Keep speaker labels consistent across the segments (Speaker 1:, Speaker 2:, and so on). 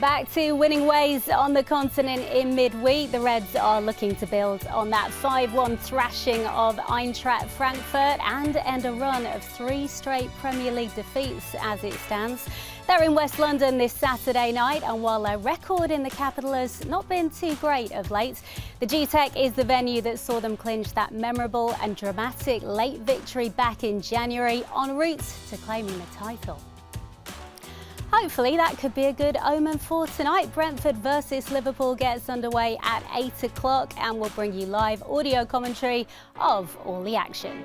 Speaker 1: Back to winning ways on the continent in midweek. The Reds are looking to build on that 5-1 thrashing of Eintracht Frankfurt and end a run of 3 straight Premier League defeats as it stands. They're in West London this Saturday night, and while their record in the capital has not been too great of late, the Gtech is the venue that saw them clinch that memorable and dramatic late victory back in January, en route to claiming the title. Hopefully that could be a good omen for tonight. Brentford versus Liverpool gets underway at 8 o'clock, and we'll bring you live audio commentary of all the action.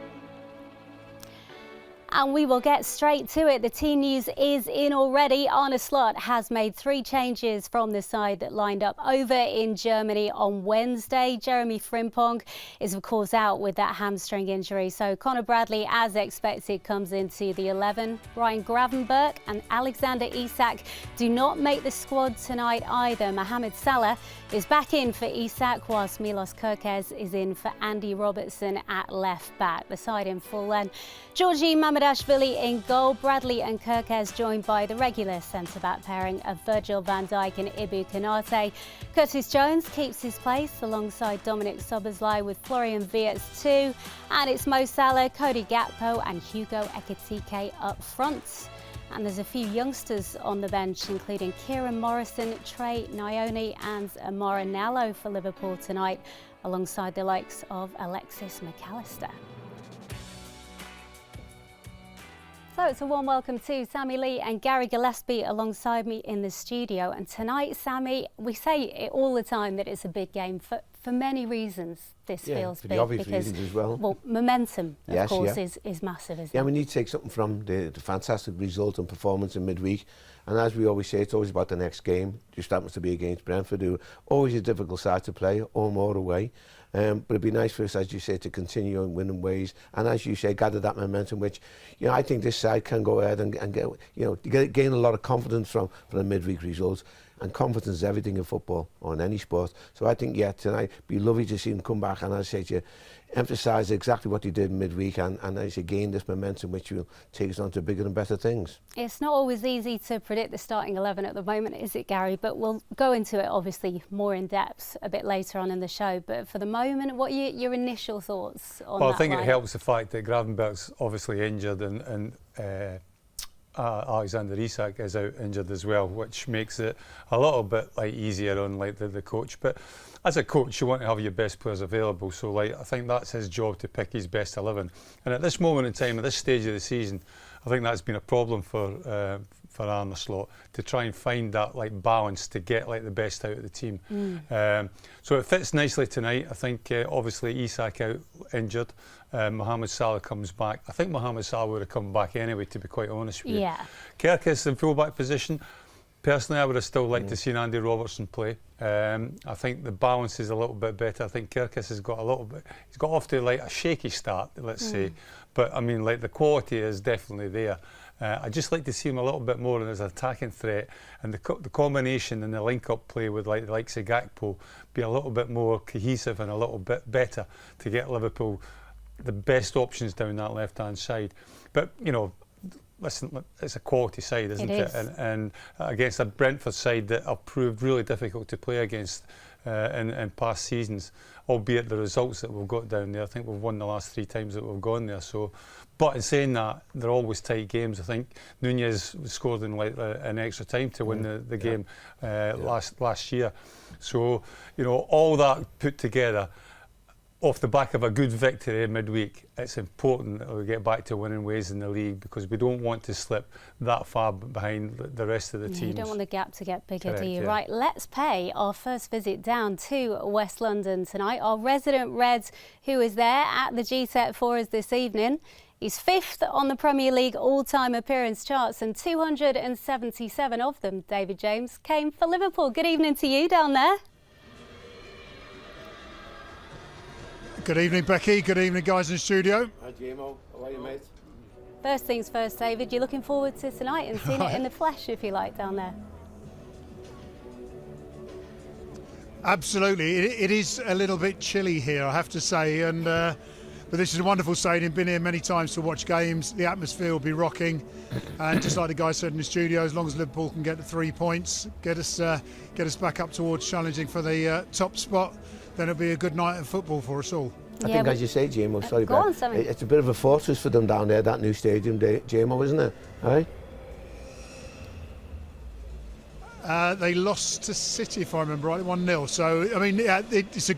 Speaker 1: And we will get straight to it. The team news is in already. Arne Slot has made 3 changes from the side that lined up over in Germany on Wednesday. Jeremy Frimpong is of course out with that hamstring injury, so Conor Bradley, as expected, comes into the 11. Ryan Gravenberch and Alexander Isak do not make the squad tonight either. Mohamed Salah is back in for Isak, whilst Milos Kerkez is in for Andy Robertson at left back. The side in full then: Georgi Mamadashvili in goal, Bradley and Kerkez joined by the regular centre-back pairing of Virgil van Dijk and Ibu Konate. Curtis Jones keeps his place alongside Dominic Szoboszlai with Florian Wirtz too, and it's Mo Salah, Cody Gakpo and Hugo Ekitike up front. And there's a few youngsters on the bench, including Kieran Morrison, Trey Nyoni and Amora Nallo for Liverpool tonight, alongside the likes of Alexis McAllister. So it's a warm welcome to Sammy Lee and Gary Gillespie alongside me in the studio. And tonight, Sammy, we say it all the time that it's a big game for many reasons. This feels
Speaker 2: for
Speaker 1: big
Speaker 2: the obvious
Speaker 1: because,
Speaker 2: reasons as well.
Speaker 1: Momentum, of course, is massive, isn't it?
Speaker 2: Yeah, we need to take something from the fantastic result and performance in midweek. And as we always say, it's always about the next game. Just happens to be against Brentford, who are always a difficult side to play, home or away. But it'd be nice for us, as you say, to continue in winning ways, and as you say, gather that momentum, which, I think this side can go ahead and get, gain a lot of confidence from the midweek results. And confidence is everything in football or in any sport. So I think, tonight it'd be lovely to see them come back, and as I say to you, emphasise exactly what they did midweek, and as I say, gain this momentum, which will take us on to bigger and better things. It's
Speaker 1: not always easy to predict the starting 11 at the moment, is it, Gary? But we'll go into it obviously more in depth a bit later on in the show. But for the moment, what are your initial thoughts on that?
Speaker 3: Well, I think it helps the fact that Gravenberch's obviously injured, and Alexander Isak is out injured as well, which makes it a little bit easier on the coach. But as a coach, you want to have your best players available, so I think that's his job, to pick his best 11. And at this moment in time, at this stage of the season, I think that's been a problem for Arne Slot, to try and find that balance to get the best out of the team. So it fits nicely tonight. I think obviously Isak out injured, Mohamed Salah comes back. I think Mohamed Salah would have come back anyway, to be quite honest with you.
Speaker 1: Yeah.
Speaker 3: Kerkez in full-back position. Personally, I would have still liked to see Andy Robertson play. I think the balance is a little bit better. I think Kerkez has got he's got off to a shaky start, let's say. But I mean, the quality is definitely there. I'd just like to see him a little bit more in his attacking threat, and the combination and the link-up play with the likes of Gakpo be a little bit more cohesive and a little bit better to get Liverpool the best options down that left-hand side. But listen, it's a quality side, isn't it? And against a Brentford side that have proved really difficult to play against in past seasons, albeit the results that we've got down there. I think we've won the last 3 times that we've gone there. So, but in saying that, they're always tight games. I think Nunez scored in an extra time to win the game last year. So, all that put together, off the back of a good victory midweek, it's important that we get back to winning ways in the league, because we don't want to slip that far behind the rest of the teams.
Speaker 1: You don't want the gap to get bigger,
Speaker 3: Correct,
Speaker 1: do you?
Speaker 3: yeah.
Speaker 1: Right, let's pay our first visit down to West London tonight. Our resident Reds, who is there at the Gtech for us this evening. He's 5th on the Premier League all-time appearance charts, and 277 of them, David James, came for Liverpool. Good evening to you down there.
Speaker 4: Good evening, Becky. Good evening, guys in the studio.
Speaker 2: Hi, Jimo. How are you, mate?
Speaker 1: First things first, David, you're looking forward to tonight and seeing it in the flesh, if you like, down there.
Speaker 4: Absolutely. It is a little bit chilly here, I have to say, and But this is a wonderful stadium. Been here many times to watch games. The atmosphere will be rocking, and just like the guy said in the studio, as long as Liverpool can get the 3 points, get us back up towards challenging for the top spot, then it'll be a good night of football for us all.
Speaker 2: I think, as you say, JMO, sorry,
Speaker 1: go on, Sammy.
Speaker 2: it's a bit of a fortress for them down there, that new stadium, JMO, isn't it? Right?
Speaker 4: They lost to City, if I remember right, 1-0. So, I mean, it's a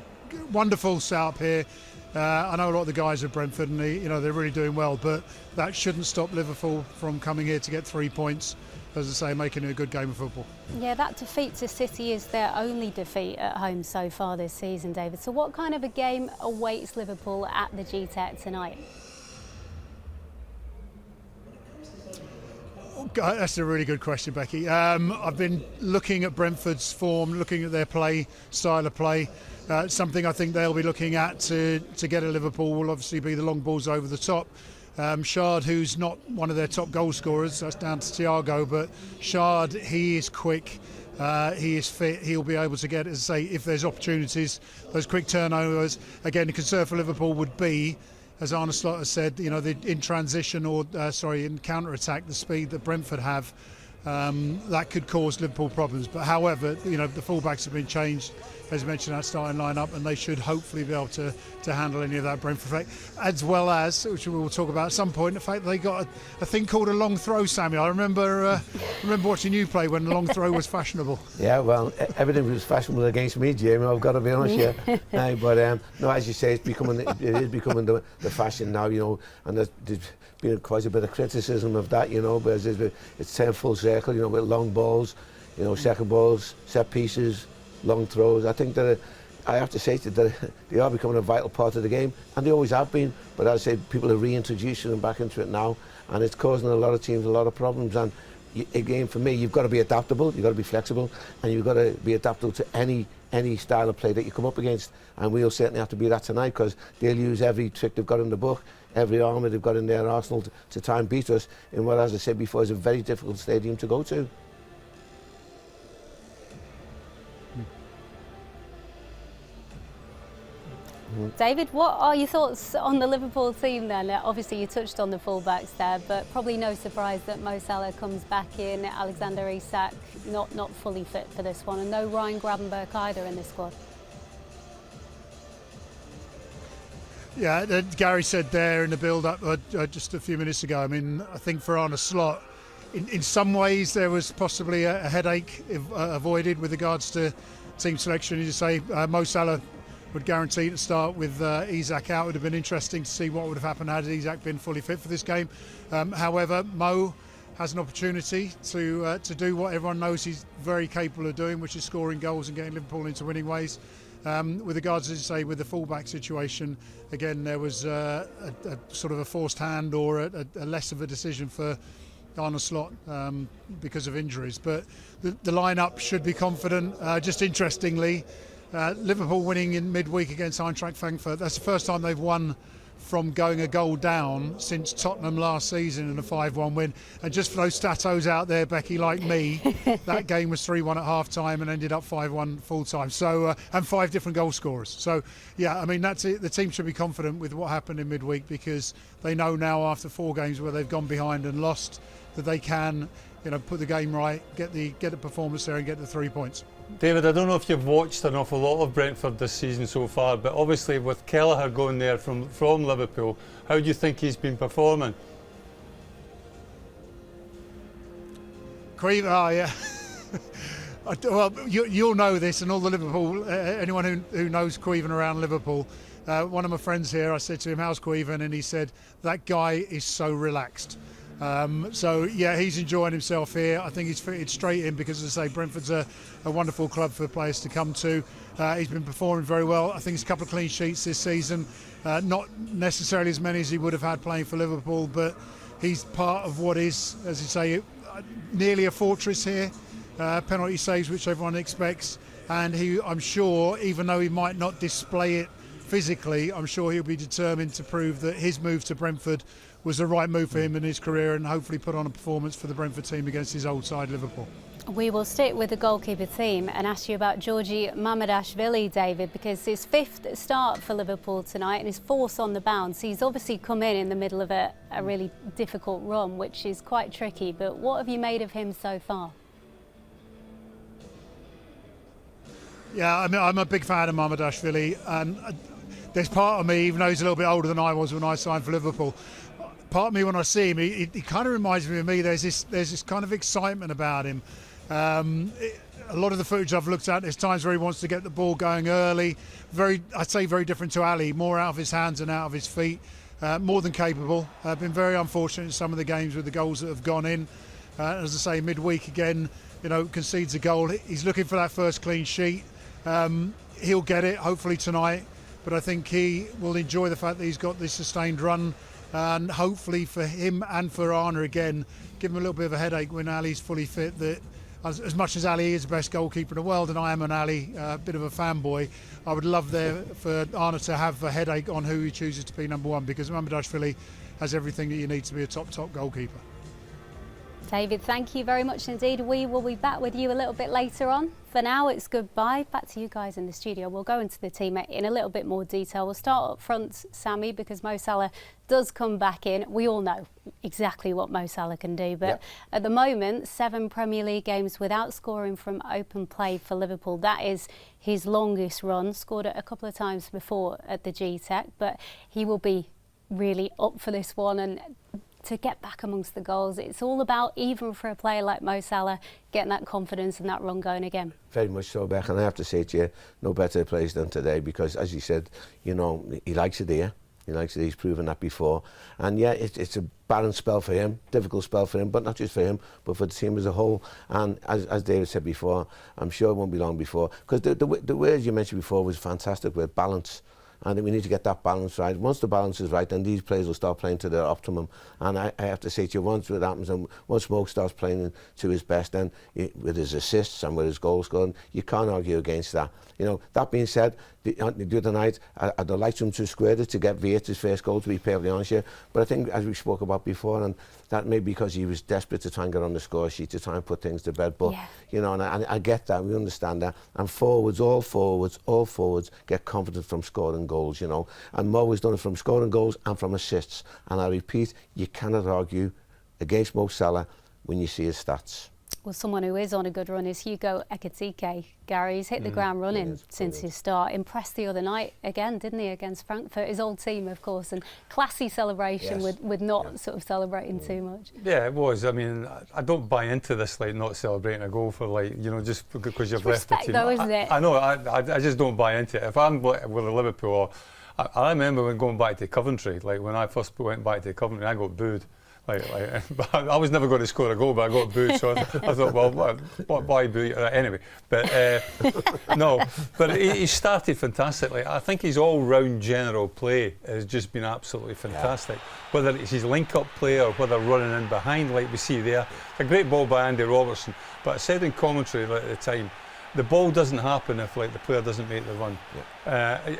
Speaker 4: wonderful setup here. I know a lot of the guys at Brentford, and they're really doing well, but that shouldn't stop Liverpool from coming here to get 3 points. As I say, making it a good game of football.
Speaker 1: Yeah, that defeat to City is their only defeat at home so far this season, David. So what kind of a game awaits Liverpool at the Gtech tonight?
Speaker 4: Oh, God, that's a really good question, Becky. I've been looking at Brentford's form, looking at their style of play. Something I think they'll be looking at to get at Liverpool will obviously be the long balls over the top. Shard, who's not one of their top goal scorers, that's down to Thiago, but Shard, he is quick, he is fit, he'll be able to get, as I say, if there's opportunities, those quick turnovers. Again, the concern for Liverpool would be, as Arne Slot has said, in transition or, in counter-attack, the speed that Brentford have, that could cause Liverpool problems. But however, the fullbacks have been changed, as mentioned, that starting lineup, and they should hopefully be able to handle any of that Brentford effect, as well as, which we will talk about at some point, the fact that they got a thing called a long throw, Sammy. I remember watching you play when the long throw was fashionable.
Speaker 2: Yeah, well, everything was fashionable against me, Jamie, I've got to be honest here. But no, as you say, it is becoming the fashion now, and there's been quite a bit of criticism of that, because it's turned full circle, with long balls, second balls, set pieces, long throws. I think that I have to say that they are becoming a vital part of the game, and they always have been. But as I say, people are reintroducing them back into it now, and it's causing a lot of teams a lot of problems. And again, for me, you've got to be adaptable, you've got to be flexible, and you've got to be adaptable to any style of play that you come up against. And we'll certainly have to be that tonight, because they'll use every trick they've got in the book, every armour they've got in their arsenal to try and beat us in what, as I said before, is a very difficult stadium to go to.
Speaker 1: David, what are your thoughts on the Liverpool team then? Obviously you touched on the fullbacks there, but probably no surprise that Mo Salah comes back in, Alexander-Isak not fully fit for this one, and no Ryan Gravenberch either in this squad.
Speaker 4: Yeah, Gary said there in the build-up just a few minutes ago, I think for Arne Slot, in some ways there was possibly a headache avoided with regards to team selection. As you say, Mo Salah would guarantee to start with Isak out. It would have been interesting to see what would have happened had Isak been fully fit for this game. However, Mo has an opportunity to do what everyone knows he's very capable of doing, which is scoring goals and getting Liverpool into winning ways. With regards, as you say, with the fullback situation, again, there was a sort of a forced hand or a less of a decision for Arne Slot because of injuries. But the lineup should be confident. Just interestingly, Liverpool winning in midweek against Eintracht Frankfurt. That's the first time they've won from going a goal down since Tottenham last season in a 5-1 win. And just for those statos out there, Becky, like me, that game was 3-1 at half-time and ended up 5-1 full-time. So, and 5 different goal scorers. So, yeah, that's it. The team should be confident with what happened in midweek, because they know now after 4 games where they've gone behind and lost that they can, put the game right, get the performance there and get the 3 points.
Speaker 3: David, I don't know if you've watched an awful lot of Brentford this season so far, but obviously with Kelleher going there from Liverpool, how do you think he's been performing?
Speaker 4: Yeah. Well, you'll know this, and all the Liverpool, anyone who knows Queven around Liverpool, one of my friends here, I said to him, how's Queven? And he said, that guy is so relaxed. So yeah, he's enjoying himself here. I think he's fitted straight in because, as I say, Brentford's a wonderful club for players to come to. He's been performing very well. I think he's a couple of clean sheets this season, not necessarily as many as he would have had playing for Liverpool, but he's part of what is, as you say, nearly a fortress here. Penalty saves, which everyone expects, and I'm sure, even though he might not display it physically, I'm sure he'll be determined to prove that his move to Brentford was the right move for him in his career, and hopefully put on a performance for the Brentford team against his old side, Liverpool.
Speaker 1: We will stick with the goalkeeper theme and ask you about Georgi Mamardashvili, David, because his 5th start for Liverpool tonight and his 4th on the bounce. He's obviously come in the middle of a really difficult run, which is quite tricky, but what have you made of him so far?
Speaker 4: Yeah, I mean, I'm a big fan of Mamardashvili, and there's part of me, even though he's a little bit older than I was when I signed for Liverpool, part of me when I see him, he kind of reminds me of me. There's this kind of excitement about him. A lot of the footage I've looked at, there's times where he wants to get the ball going early. I'd say very different to Ali, more out of his hands and out of his feet. More than capable. Been very unfortunate in some of the games with the goals that have gone in. As I say, midweek again, concedes a goal. He's looking for that first clean sheet. He'll get it, hopefully tonight. But I think he will enjoy the fact that he's got this sustained run. And hopefully for him and for Arna again, give him a little bit of a headache when Ali's fully fit. That as much as Ali is the best goalkeeper in the world, and I am an Ali, a bit of a fanboy, I would love for Arna to have a headache on who he chooses to be number 1, because Mamardashvili has everything that you need to be a top goalkeeper.
Speaker 1: David, thank you very much indeed. We will be back with you a little bit later on. For now, it's goodbye. Back to you guys in the studio. We'll go into the team in a little bit more detail. We'll start up front, Sammy, because Mo Salah does come back in. We all know exactly what Mo Salah can do, but at the moment, 7 Premier League games without scoring from open play for Liverpool. That is his longest run. Scored it a couple of times before at the Gtech, but he will be really up for this one, and to get back amongst the goals. It's all about, even for a player like Mo Salah, getting that confidence and that run going again.
Speaker 2: Very much so, Beck, and I have to say to you, no better place than today, because as you said, he likes it here. He likes it, he's proven that before. And yeah, it's a barren spell for him, difficult spell for him, but not just for him, but for the team as a whole. And as David said before, I'm sure it won't be long before, because the words you mentioned before was fantastic, with balance. I think we need to get that balance right. Once the balance is right, then these players will start playing to their optimum. And I have to say to you, once it happens, and once Smoke starts playing to his best, then with his assists and with his goals scoring, you can't argue against that. That being said, the other night, I'd like him to square it to get Vieira's first goal, to be perfectly honest here. But I think, as we spoke about before, and that may be because he was desperate to try and get on the score sheet, to try and put things to bed. But, and I get that, we understand that. And all forwards get confident from scoring goals, And Mo has done it from scoring goals and from assists. And I repeat, you cannot argue against Mo Salah when you see his stats.
Speaker 1: Well, someone who is on a good run is Hugo Ekitike. Gary, he's hit the ground running since his start. Impressed the other night again, didn't he, against Frankfurt? His old team, of course, and classy celebration with not sort of celebrating too much.
Speaker 3: Yeah, it was. I mean, I don't buy into this, not celebrating a goal for, just because you've left the team.
Speaker 1: Though, isn't it?
Speaker 3: I know, I just don't buy into it. If I'm with Liverpool, I remember when going back to Coventry, when I first went back to Coventry, I got booed. I was never going to score a goal, but I got booed, so I thought, well, why boo you? Anyway, but no, but he started fantastically. I think his all-round general play has just been absolutely fantastic. Whether it's his link-up play or whether running in behind, like we see there. A great ball by Andy Robertson, but I said in commentary at the time, the ball doesn't happen if the player doesn't make the run.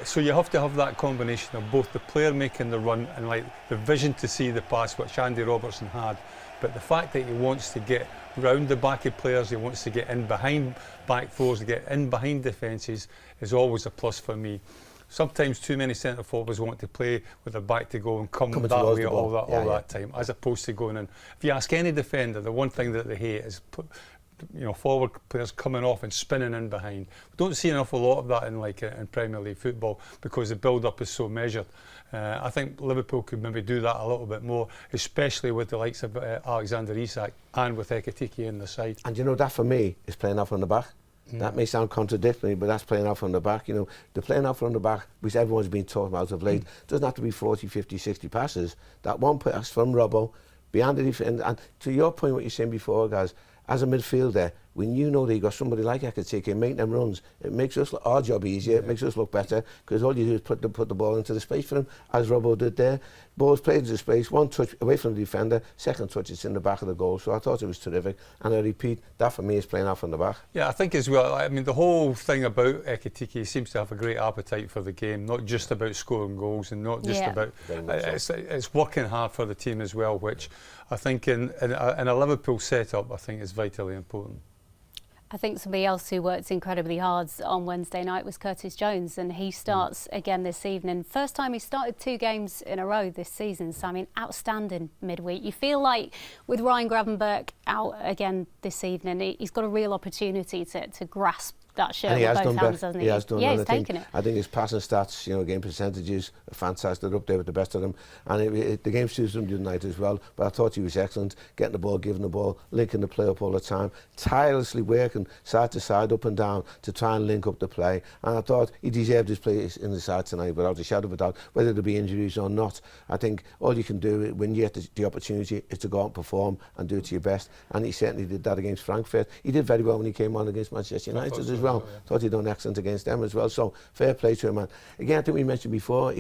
Speaker 3: So you have to have that combination of both the player making the run and the vision to see the pass, which Andy Robertson had. But the fact that he wants to get round the back of players, he wants to get in behind back fours, to get in behind defences, is always a plus for me. Sometimes too many centre forwards want to play with their back to goal and come that way all that time, as opposed to going in. If you ask any defender, the one thing that they hate is forward players coming off and spinning in behind. We don't see an awful lot of that in Premier League football, because the build-up is so measured. I think Liverpool could maybe do that a little bit more, especially with the likes of Alexander-Isak and with Ekitike in the side. And
Speaker 2: that for me is playing out from the back. That may sound contradictory, but that's playing out from the back. The playing out from the back, which everyone's been talking about of late, doesn't have to be 40, 50, 60 passes. That one pass from Robbo, behind the defence, and to your point, what you're saying before, guys, as a midfielder, when you know that you've got somebody like Gtech making them runs, it makes us our job easier, it makes us look better, because all you do is put the ball into the space for him, as Robbo did there. Ball's played into space, one touch away from the defender, second touch it's in the back of the goal, so I thought it was terrific, and I repeat, that for me is playing out from the back.
Speaker 3: Yeah, I think as well, I mean, the whole thing about Gtech, he seems to have a great appetite for the game, not just about scoring goals and not just about, it's working hard for the team as well, which I think in a Liverpool setup, I think is vitally important.
Speaker 1: I think somebody else who worked incredibly hard on Wednesday night was Curtis Jones, and he starts again this evening. First time he started 2 games in a row this season, so I mean, outstanding midweek. You feel like with Ryan Gravenberch out again this evening, he's got a real opportunity to grasp that shirt with both hands, hasn't he?
Speaker 2: He has done.
Speaker 1: Yeah, he's taken it.
Speaker 2: I think his passing stats, game percentages are fantastic. They're up there with the best of them. And the game suits him tonight as well. But I thought he was excellent, getting the ball, giving the ball, linking the play up all the time, tirelessly working side to side, up and down to try and link up the play. And I thought he deserved his place in the side tonight without a shadow of a doubt, whether there be injuries or not. I think all you can do when you get the opportunity is to go out and perform and do it to your best. And he certainly did that against Frankfurt. He did very well when he came on against Manchester United as well. Yeah. Thought he'd done excellent against them as well. So fair play to him. And again, I think we mentioned before,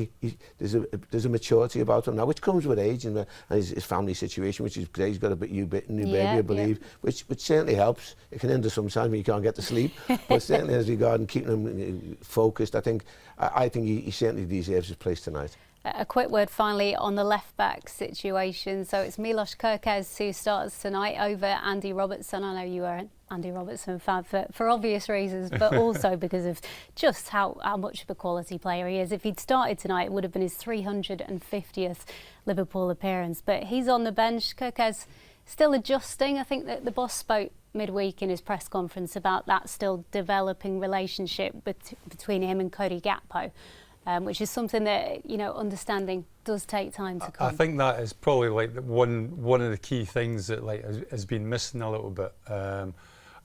Speaker 2: there's a maturity about him now, which comes with age and his family situation, which is great. He's got a new baby, I believe, which certainly helps. It can hinder sometimes when you can't get to sleep, but certainly as regard keeping him focused, I think he certainly deserves his place tonight.
Speaker 1: A quick word finally on the left-back situation. So it's Milos Kerkez who starts tonight over Andy Robertson. I know you are an Andy Robertson fan for obvious reasons, but also because of just how much of a quality player he is. If he'd started tonight, it would have been his 350th Liverpool appearance. But he's on the bench. Kerkez still adjusting. I think that the boss spoke midweek in his press conference about that still developing relationship between him and Cody Gakpo. Which is something that, understanding does take time to come.
Speaker 3: I think that is probably like one of the key things that has been missing a little bit.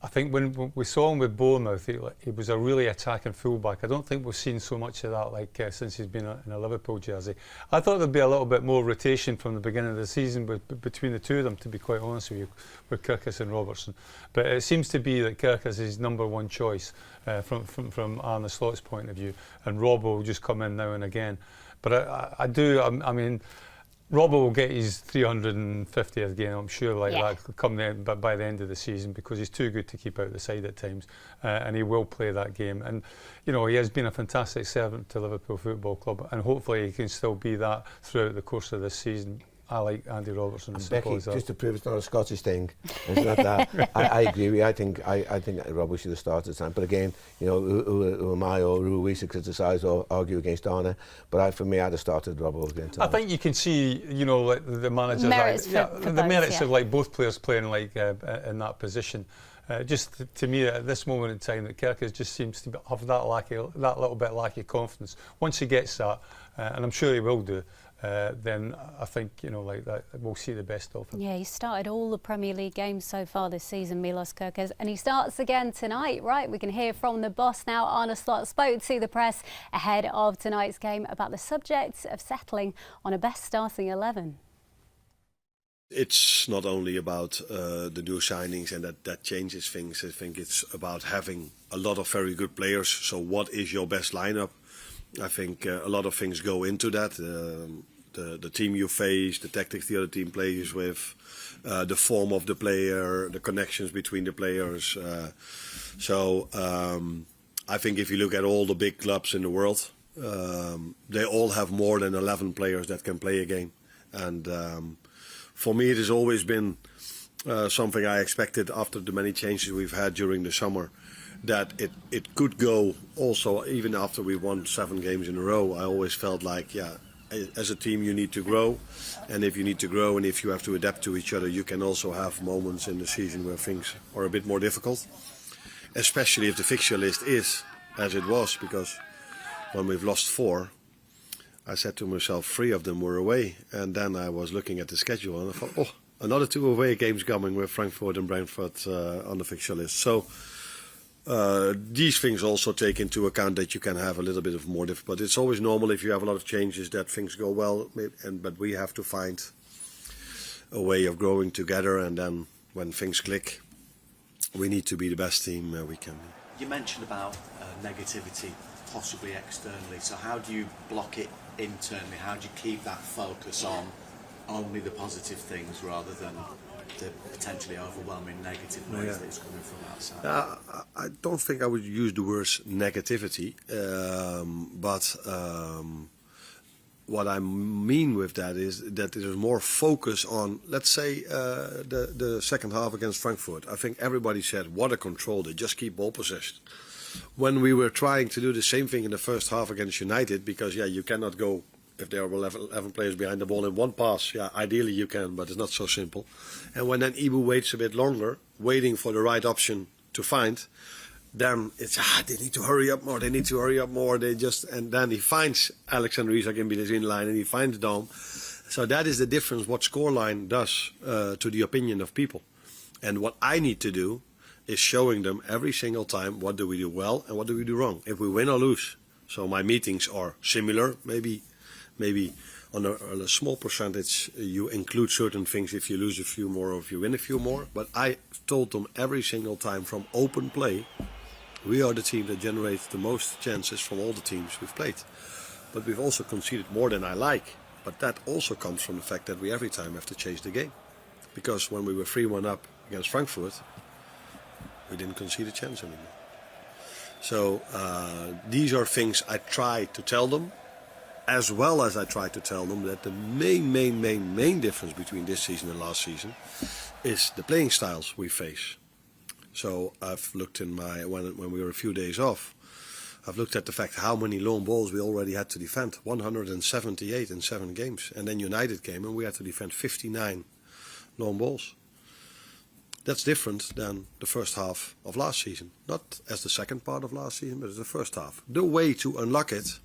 Speaker 3: I think when we saw him with Bournemouth, he was a really attacking fullback. I don't think we've seen so much of that since he's been in a Liverpool jersey. I thought there'd be a little bit more rotation from the beginning of the season between the two of them, to be quite honest with you, with Kerkez and Robertson. But it seems to be that Kerkez is his #1 choice from Arne Slot's point of view, and Robbo will just come in now and again. But I mean, Robbo will get his 350th game, I'm sure, that come by the end of the season, because he's too good to keep out the side at times, and he will play that game. And he has been a fantastic servant to Liverpool Football Club, and hopefully he can still be that throughout the course of this season. I like Andy Robertson.
Speaker 2: And Becky, just to prove it's not a Scottish thing, it's not that. I agree with you. I think Robbo should have started time. But again, who am I or who are we to criticise or argue against Arne? But for me, I'd have started Robbo again tonight.
Speaker 3: I think you can see, the managers, the merits of both players playing in that position. Just to me, at this moment in time, that Kerkez just seems to have that little bit lacky confidence. Once he gets that, and I'm sure he will do, then I think that we'll see the best of him.
Speaker 1: Yeah, he started all the Premier League games so far this season, Milos Kerkez, and he starts again tonight. Right, we can hear from the boss now. Arne Slot spoke to the press ahead of tonight's game about the subject of settling on a best starting 11.
Speaker 5: It's not only about the new signings and that changes things. I think it's about having a lot of very good players. So what is your best lineup? I think a lot of things go into that. The team you face, the tactics the other team plays with, the form of the player, the connections between the players. I think if you look at all the big clubs in the world, they all have more than 11 players that can play a game. And for me, it has always been something I expected after the many changes we've had during the summer, that it could go also even after we won 7 games in a row. I always felt like, as a team you need to grow, and if you need to grow and if you have to adapt to each other, you can also have moments in the season where things are a bit more difficult, especially if the fixture list is as it was, because when we've lost 4, I said to myself 3 of them were away, and then I was looking at the schedule and I thought, another 2 away games coming with Frankfurt and Brentford on the fixture list. So these things also take into account that you can have a little bit of more difficulty. But it's always normal if you have a lot of changes that things go well, but we have to find a way of growing together, and then when things click, we need to be the best team we can be.
Speaker 6: You mentioned about negativity, possibly externally. So how do you block it internally? How do you keep that focus on only the positive things rather than the potentially overwhelming negative noise that is coming from outside?
Speaker 5: I don't think I would use the words negativity, but what I mean with that is that there is more focus on, let's say, the second half against Frankfurt. I think everybody said, what a control, they just keep ball possession. When we were trying to do the same thing in the first half against United, because you cannot go, if there are 11 players behind the ball in one pass, ideally you can, but it's not so simple. And when then Ibu waits a bit longer, waiting for the right option to find, then it's they need to hurry up more. And then he finds Alexander-Arnold in between line and he finds Dom. So that is the difference what scoreline does to the opinion of people. And what I need to do is showing them every single time what do we do well and what do we do wrong. If we win or lose. So my meetings are similar. Maybe on a small percentage you include certain things if you lose a few more or if you win a few more. But I told them every single time from open play, we are the team that generates the most chances from all the teams we've played. But we've also conceded more than I like. But that also comes from the fact that we every time have to chase the game. Because when we were 3-1 up against Frankfurt, we didn't concede a chance anymore. So these are things I try to tell them, as well as I try to tell them that the main difference between this season and last season is the playing styles we face. So I've looked in when we were a few days off, I've looked at the fact how many long balls we already had to defend. 178 in 7 games. And then United came and we had to defend 59 long balls. That's different than the first half of last season. Not as the second part of last season, but as the first half. The way to unlock it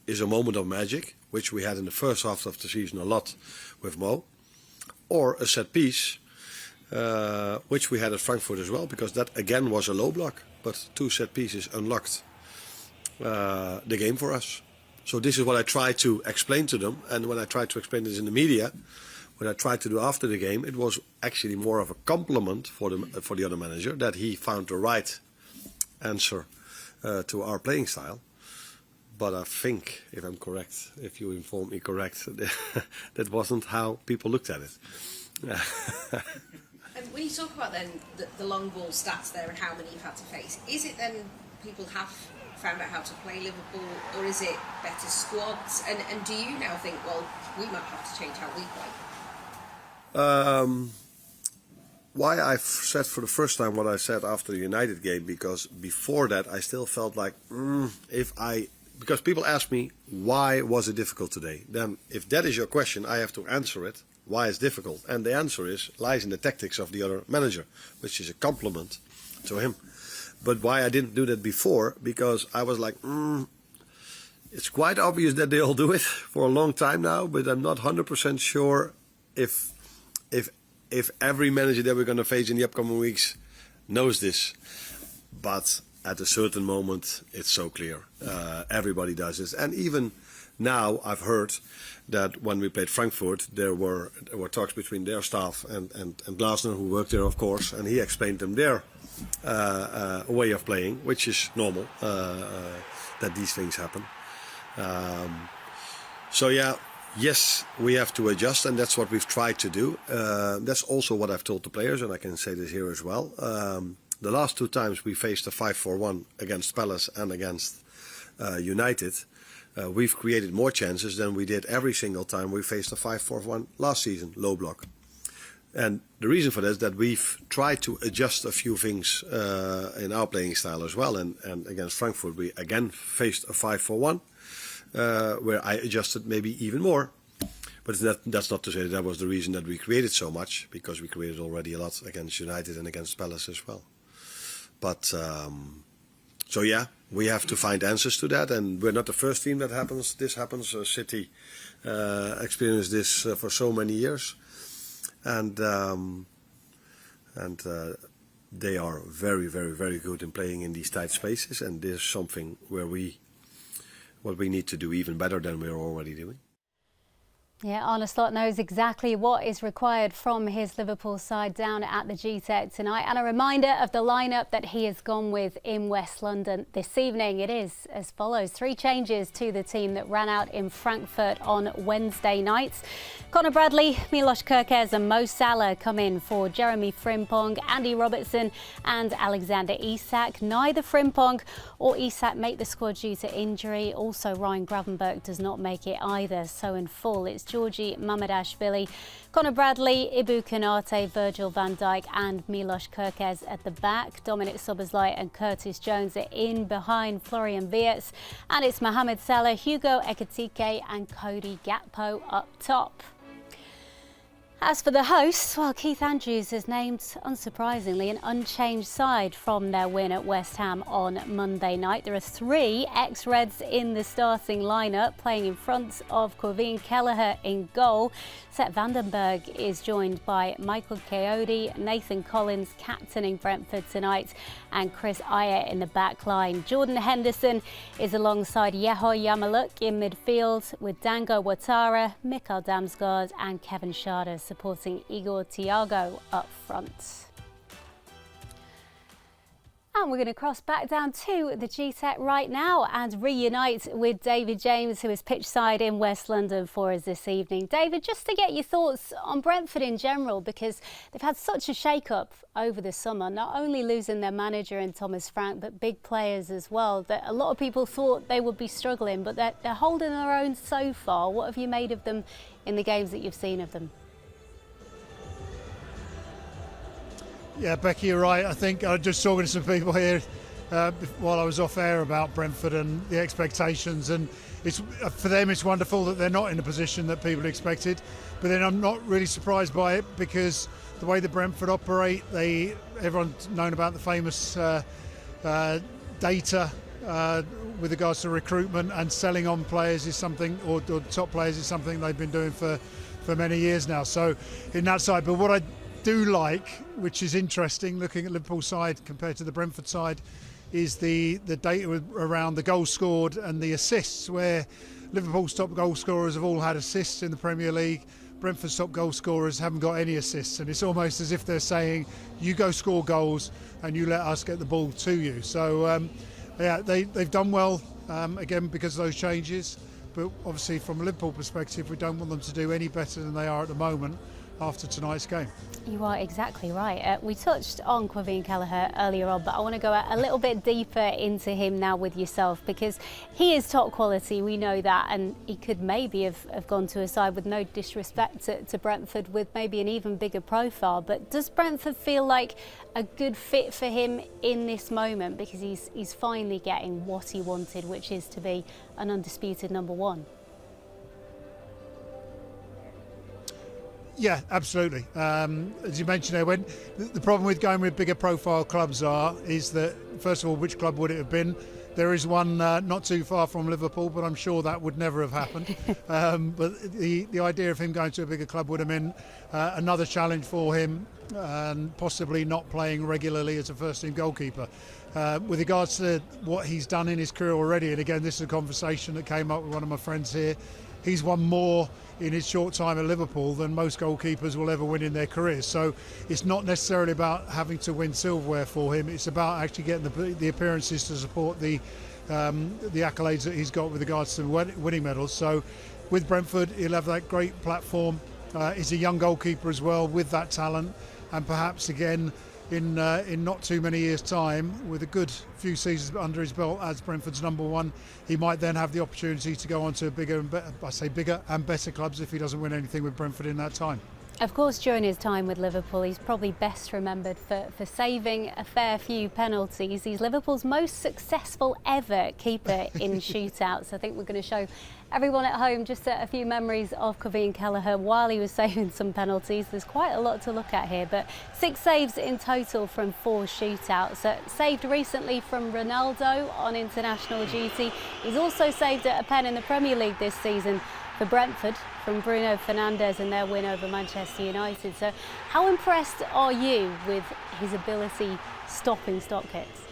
Speaker 5: is a moment of magic, which we had in the first half of the season a lot with Mo. Or a set piece, which we had at Frankfurt as well, because that again was a low block. But 2 set pieces unlocked the game for us. So this is what I try to explain to them. And when I tried to explain this in the media, what I tried to do after the game, it was actually more of a compliment for the other manager that he found the right answer to our playing style. But I think, if I'm correct, if you inform me correct, that wasn't how people looked at it.
Speaker 7: And when you talk about then the long ball stats there and how many you've had to face, is it then people have found out how to play Liverpool, or is it better squads? And do you now think, well, we might have to change how we play?
Speaker 5: Why I've said for the first time what I said after the United game, because before that I still felt like because people ask me why was it difficult today, then if that is your question I have to answer it, why it's difficult, and the answer lies in the tactics of the other manager, which is a compliment to him. But why I didn't do that before, because I was like it's quite obvious that they all do it for a long time now, but I'm not 100% sure if every manager that we're going to face in the upcoming weeks knows this. But at a certain moment, it's so clear. Everybody does this. And even now, I've heard that when we played Frankfurt, there were talks between their staff and Glasner, who worked there, of course, and he explained them their way of playing, which is normal, that these things happen. Yes, we have to adjust, and that's what we've tried to do. That's also what I've told the players, and I can say this here as well. The last 2 times we faced a 5-4-1 against Palace and against United, we've created more chances than we did every single time we faced a 5-4-1 last season, low block. And the reason for that is that we've tried to adjust a few things in our playing style as well. And against Frankfurt, we again faced a 5-4-1. Where I adjusted maybe even more. But that's not to say that was the reason that we created so much, because we created already a lot against United and against Palace as well. But, we have to find answers to that, and we're not the first team that happens. This happens. City experienced this for so many years. And they are very, very, very good in playing in these tight spaces, and there's something where what we need to do even better than we're already doing.
Speaker 1: Yeah, Arne Slot knows exactly what is required from his Liverpool side down at the Gtech tonight. And a reminder of the lineup that he has gone with in West London this evening. It is as follows. 3 changes to the team that ran out in Frankfurt on Wednesday night. Conor Bradley, Milos Kerkez and Mo Salah come in for Jeremy Frimpong, Andy Robertson and Alexander Isak. Neither Frimpong or Isak make the squad due to injury. Also, Ryan Gravenberch does not make it either. So in full, it's Georgi Mamadashvili, Conor Bradley, Ibu Konate, Virgil van Dijk and Milos Kerkez at the back. Dominic Szoboszlai and Curtis Jones are in behind Florian Wirtz. And it's Mohamed Salah, Hugo Ekitike and Cody Gakpo up top. As for the hosts, well, Keith Andrews has named, unsurprisingly, an unchanged side from their win at West Ham on Monday night. There are 3 ex-Reds in the starting lineup, playing in front of Kevin Kelleher in goal. Sepp Vandenberg is joined by Michael Coyote, Nathan Collins captaining Brentford tonight, and Chris Ayer in the back line. Jordan Henderson is alongside Yeho Yamaluk in midfield, with Dango Ouattara, Mikael Damsgaard and Kevin Schade supporting Igor Thiago up front. And we're going to cross back down to the Gtech right now and reunite with David James, who is pitch side in West London for us this evening. David, just to get your thoughts on Brentford in general, because they've had such a shake-up over the summer, not only losing their manager in Thomas Frank, but big players as well, that a lot of people thought they would be struggling, but they're holding their own so far. What have you made of them in the games that you've seen of them?
Speaker 4: Yeah, Becky, you're right. I think I was just talking to some people here while I was off air about Brentford and the expectations, and it's for them it's wonderful that they're not in the position that people expected, but then I'm not really surprised by it, because the way that Brentford operate, everyone's known about the famous data with regards to recruitment and selling on players is something, or top players is something they've been doing for many years now. So in that side, but what I do like, which is interesting, looking at Liverpool's side compared to the Brentford side, is the data around the goals scored and the assists, where Liverpool's top goal scorers have all had assists in the Premier League. Brentford's top goal scorers haven't got any assists, and it's almost as if they're saying, you go score goals and you let us get the ball to you. So yeah, they've done well, again, because of those changes, but obviously from a Liverpool perspective, we don't want them to do any better than they are at the moment after tonight's game.
Speaker 1: You are exactly right. We touched on Kevin Kelleher earlier on, but I want to go a little bit deeper into him now with yourself, because he is top quality, we know that, and he could maybe have gone to a side, with no disrespect to Brentford, with maybe an even bigger profile. But does Brentford feel like a good fit for him in this moment, because he's finally getting what he wanted, which is to be an undisputed number 1?
Speaker 4: Yeah, absolutely. As you mentioned there, when the problem with going with bigger profile clubs is that, first of all, which club would it have been? There is one not too far from Liverpool, but I'm sure that would never have happened. But the idea of him going to a bigger club would have been another challenge for him, and possibly not playing regularly as a first-team goalkeeper. With regards to what he's done in his career already, and again, this is a conversation that came up with one of my friends here, he's won more in his short time at Liverpool than most goalkeepers will ever win in their careers. So it's not necessarily about having to win silverware for him, it's about actually getting the appearances to support the accolades that he's got with regards to winning medals. So with Brentford, he'll have that great platform. He's a young goalkeeper as well, with that talent, and perhaps again in not too many years' time, with a good few seasons under his belt as Brentford's number 1, he might then have the opportunity to go on to bigger and better clubs if he doesn't win anything with Brentford in that time.
Speaker 1: Of course, during his time with Liverpool, he's probably best remembered for saving a fair few penalties. He's Liverpool's most successful ever keeper in shootouts. I think we're going to show everyone at home just a few memories of Kevin Kelleher while he was saving some penalties. There's quite a lot to look at here, but 6 saves in total from 4 shootouts. Saved recently from Ronaldo on international duty. He's also saved a pen in the Premier League this season for Brentford from Bruno Fernandes in their win over Manchester United. So how impressed are you with his ability stopping spot kicks?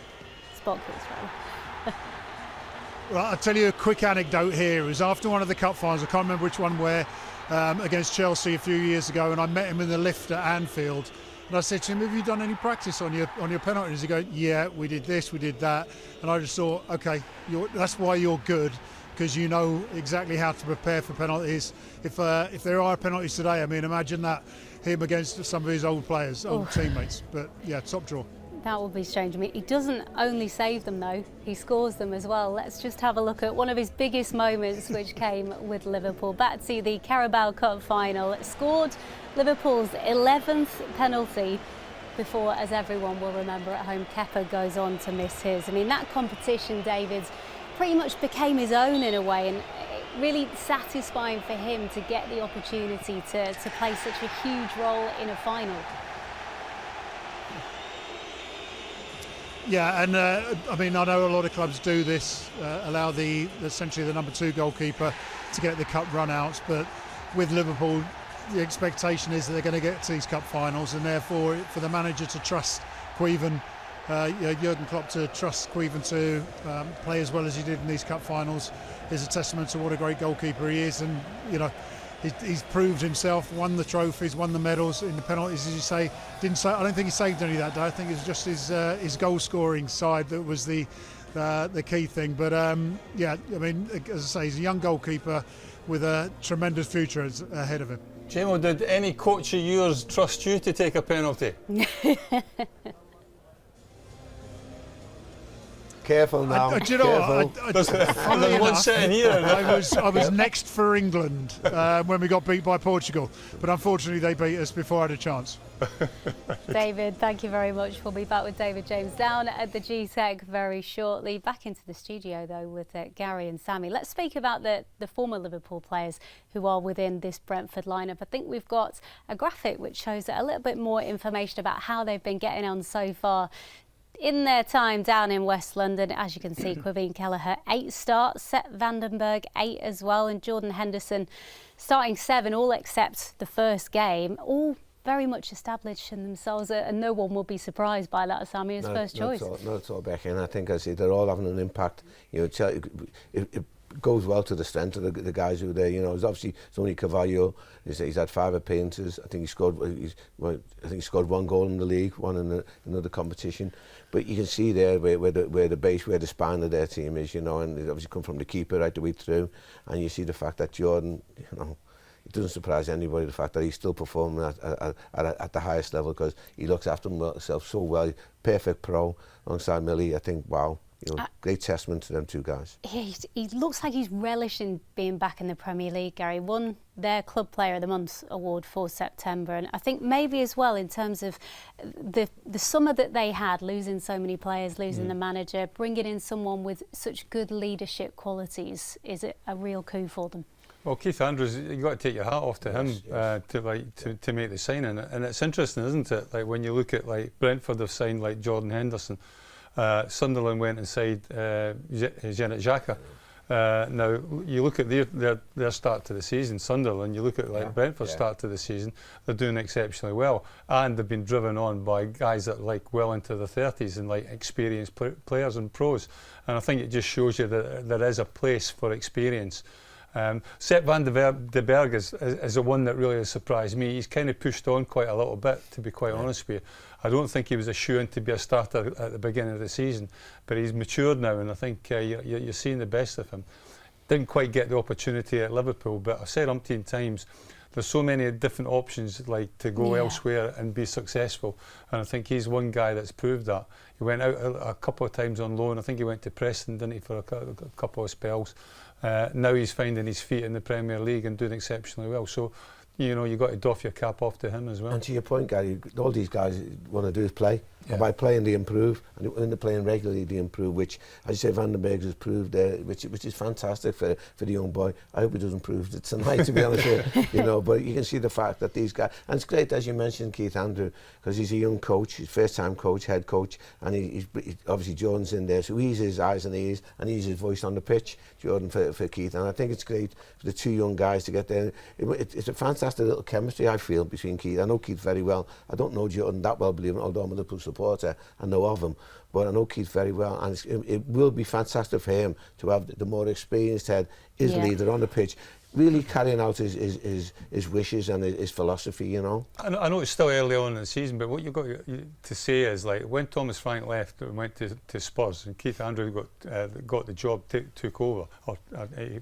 Speaker 4: Well, I'll tell you a quick anecdote here. It was after one of the cup finals, I can't remember which one where, against Chelsea a few years ago, and I met him in the lift at Anfield. And I said to him, have you done any practice on your penalties? He goes, yeah, we did this, we did that. And I just thought, okay, that's why you're good, because you know exactly how to prepare for penalties. If there are penalties today, I mean, imagine that, him against some of his old players, old teammates. But yeah, top draw.
Speaker 1: That would be strange. I mean, he doesn't only save them though, he scores them as well. Let's just have a look at one of his biggest moments, which came with Liverpool. Back to the Carabao Cup final. Scored Liverpool's 11th penalty before, as everyone will remember at home, Kepa goes on to miss his. I mean, that competition, David, pretty much became his own in a way, and really satisfying for him to get the opportunity to play such a huge role in a final.
Speaker 4: Yeah, and I mean, I know a lot of clubs do this, allow essentially the number 2 goalkeeper to get the cup run-outs, but with Liverpool, the expectation is that they're going to get to these cup finals, and therefore for the manager to trust Queven, Jurgen Klopp to trust Queven to play as well as he did in these cup finals is a testament to what a great goalkeeper he is. And you know, he's proved himself, won the trophies, won the medals in the penalties, as you say. I don't think he saved any that day. I think it was just his goal scoring side that was the key thing. But yeah, I mean, as I say, he's a young goalkeeper with a tremendous future ahead of him.
Speaker 3: Jamo, did any coach of yours trust you to take a penalty?
Speaker 2: Careful now.
Speaker 4: Do you know what?
Speaker 3: There's one sitting here.
Speaker 4: I was next for England when we got beat by Portugal, but unfortunately they beat us before I had a chance.
Speaker 1: David, thank you very much. We'll be back with David James down at the Gtech very shortly. Back into the studio though with Gary and Sammy. Let's speak about the former Liverpool players who are within this Brentford lineup. I think we've got a graphic which shows a little bit more information about how they've been getting on so far in their time down in West London. As you can see, Quevin Kelleher 8 starts, Sepp Vandenberg 8 as well, and Jordan Henderson starting 7, all except the first game, all very much established in themselves, and no one will be surprised by that, Sammy, as first choice.
Speaker 2: Not at all, Becky, and I think, as I say, they're all having an impact. You know, it goes well to the strength of the guys who are there. You know, there's obviously Sonny Carvalho. He's had 5 appearances. I think he scored 1 goal in the league, 1 in another competition. But you can see there where the spine of their team is. You know, and they obviously come from the keeper right the way through. And you see the fact that Jordan, you know, it doesn't surprise anybody, the fact that he's still performing at the highest level, because he looks after himself so well. Perfect pro alongside Millie. I think, wow. You know, great testament to them 2 guys.
Speaker 1: He looks like he's relishing being back in the Premier League, Gary. Won their Club Player of the Month award for September, and I think maybe as well in terms of the summer that they had, losing so many players, losing the manager, bringing in someone with such good leadership qualities is a real coup for them.
Speaker 3: Well, Keith Andrews, you've got to take your hat off to him to make the signing, and it's interesting, isn't it? Like when you look at like Brentford have signed like Jordan Henderson. Sunderland went and signed Janet Xhaka. Now you look at their start to the season, Sunderland, you look at like Brentford's start to the season, they're doing exceptionally well, and they've been driven on by guys that are like well into their 30s and like experienced players and pros, and I think it just shows you that there is a place for experience. Sepp Vandenberg is the one that really has surprised me. He's kind of pushed on quite a little bit, to be quite honest with you. I don't think he was a shoo-in to be a starter at the beginning of the season, but he's matured now, and I think you're seeing the best of him. Didn't quite get the opportunity at Liverpool, but I've said umpteen times, there's so many different options like to go elsewhere and be successful, and I think he's one guy that's proved that. He went out a couple of times on loan. I think he went to Preston, didn't he, for a couple of spells. Now he's finding his feet in the Premier League and doing exceptionally well. So, you know, you've got to doff your cap off to him as well.
Speaker 2: And to your point, Gary, all these guys want to do is play. And by playing, they improve. And when they're playing regularly, they improve, which, as you say, Vandenberg has proved there, which is fantastic for the young boy. I hope he doesn't prove it tonight, to be honest with you. You know, but you can see the fact that these guys, and it's great, as you mentioned, Keith Andrew, because he's a young coach, he's first-time coach, head coach, and he's obviously Jordan's in there, so he's his eyes and ears, and he's his voice on the pitch, Jordan, for Keith. And I think it's great for the 2 young guys to get there. It's a fantastic little chemistry, I feel, between Keith. I know Keith very well. I don't know Jordan that well, believe it, although I'm a Liverpool supporter. I know of him, but I know Keith very well, and it will be fantastic for him to have the more experienced head, his leader on the pitch, really carrying out his wishes and his philosophy, you know.
Speaker 3: I know it's still early on in the season, but what you've got to say is, like, when Thomas Frank left and went to Spurs, and Keith Andrews got the job, took over, or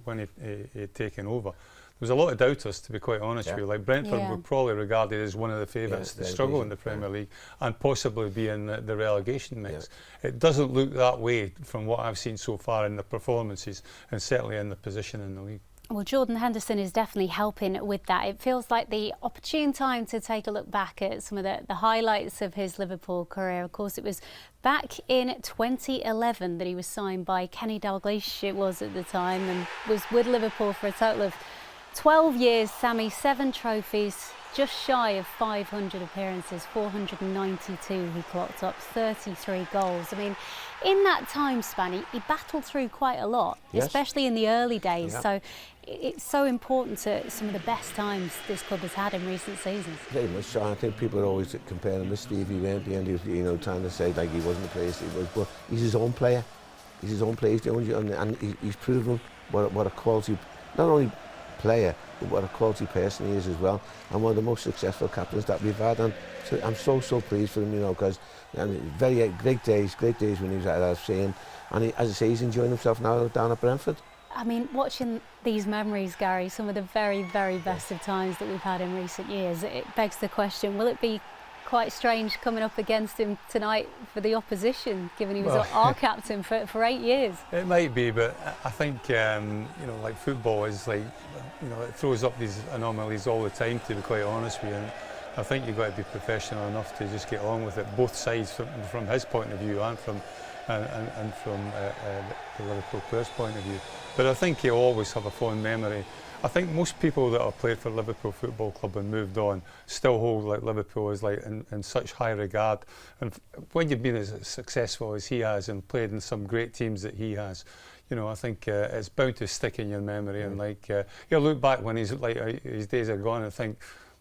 Speaker 3: when he had taken over, there was a lot of doubters, to be quite honest with you. Like, Brentford were probably regarded as one of the favourites to struggle in the Premier League and possibly be in the relegation mix. It doesn't look that way from what I've seen so far in the performances, and certainly in the position in the league.
Speaker 1: Well, Jordan Henderson is definitely helping with that. It feels like the opportune time to take a look back at some of the highlights of his Liverpool career. Of course, it was back in 2011 that he was signed by Kenny Dalglish, it was at the time, and was with Liverpool for a total of 12 years, Sammy, 7 trophies, just shy of 500 appearances, 492 he clocked up, 33 goals. I mean, in that time span, he battled through quite a lot, especially in the early days. So it's so important to some of the best times this club has had in recent seasons.
Speaker 2: Very much so. I think people are always comparing him with Stevie Ray at the end. He was, you know, trying to say like he wasn't the player he was, but he's his own player. He's his own player. He's the only, and he's proven what a quality, not only player, but what a quality person he is as well, and one of the most successful captains that we've had. And so I'm so pleased for him, you know, because very great days when he was at FC, and he, as I say, he's enjoying himself now down at Brentford.
Speaker 1: I mean, watching these memories, Gary, some of the very best of times that we've had in recent years, it begs the question, will it be quite strange coming up against him tonight for the opposition, given he was our captain for 8 years?
Speaker 3: It might be, but I think, you know, like, football is like, you know, it throws up these anomalies all the time, to be quite honest with you. And I think you've got to be professional enough to just get along with it, both sides, from his point of view and from the Liverpool players' point of view. But I think he'll always have a fond memory. I think most people that have played for Liverpool Football Club and moved on still hold like Liverpool as like in such high regard. And when you've been as successful as he has and played in some great teams that he has, you know, I think it's bound to stick in your memory. And like you'll look back when his days are gone and think,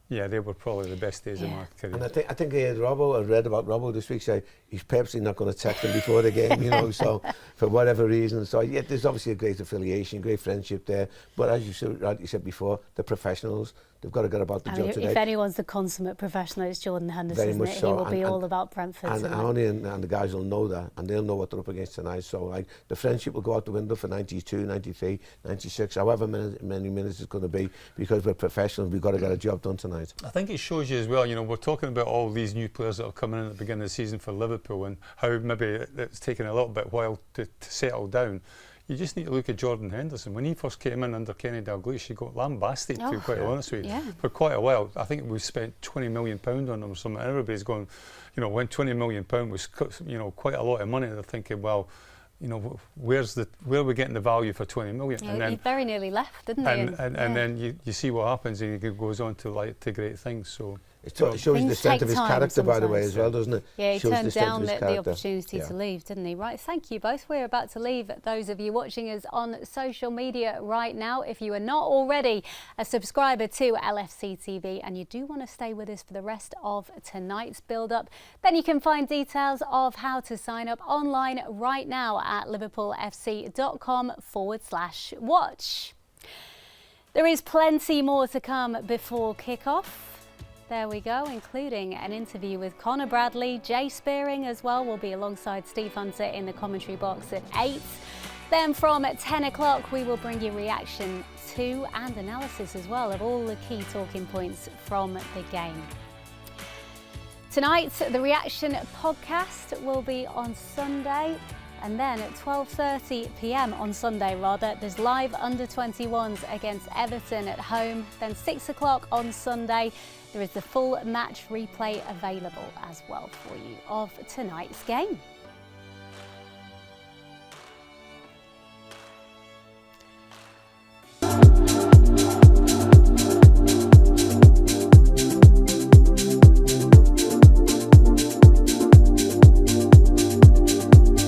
Speaker 3: yeah, they were probably the best days of my career.
Speaker 2: And I think I read about Robbo this week, say he's purposely not going to text him before the game, you know, so for whatever reason. So yeah, there's obviously a great affiliation, great friendship there. But as you said before, the professionals, they've got to get about the job today.
Speaker 1: If anyone's the consummate professional, it's Jordan Henderson,
Speaker 2: Very much
Speaker 1: isn't it?
Speaker 2: so.
Speaker 1: He will be all about Brentford
Speaker 2: and
Speaker 1: tonight.
Speaker 2: Arnie and the guys will know that, and they'll know what they're up against tonight. So like the friendship will go out the window for 92, 93, 96, however many minutes it's going to be, because we're professionals. We've got to get a job done tonight.
Speaker 3: I think it shows you as well, you know, we're talking about all these new players that are coming in at the beginning of the season for Liverpool and how maybe it's taken a little bit while to settle down. You just need to look at Jordan Henderson. When he first came in under Kenny Dalglish, he got lambasted, to be quite honest with you, for quite a while. I think we spent £20 million on him or something. Everybody's going, you know, when £20 million was, you know, quite a lot of money, they're thinking, well, you know, where are we getting the value for 20 million?
Speaker 1: Yeah,
Speaker 3: and then
Speaker 1: he very nearly left, didn't he?
Speaker 3: And then you see what happens, and he goes on to great things. So
Speaker 2: it shows the strength of his character, by the way, as well, doesn't it?
Speaker 1: Yeah, he turned down the opportunity
Speaker 2: to
Speaker 1: leave, didn't he? Right, thank you both. We're about to leave. Those of you watching us on social media right now, if you are not already a subscriber to LFC TV and you do want to stay with us for the rest of tonight's build-up, then you can find details of how to sign up online right now at liverpoolfc.com/watch. There is plenty more to come before kick-off. There we go, including an interview with Connor Bradley. Jay Spearing as well will be alongside Steve Hunter in the commentary box at 8. Then from 10 o'clock we will bring you reaction to and analysis as well of all the key talking points from the game. Tonight the reaction podcast will be on Sunday. And then at 12:30 p.m. on Sunday, there's live under-21s against Everton at home. Then 6 o'clock on Sunday, there is the full match replay available as well for you of tonight's game.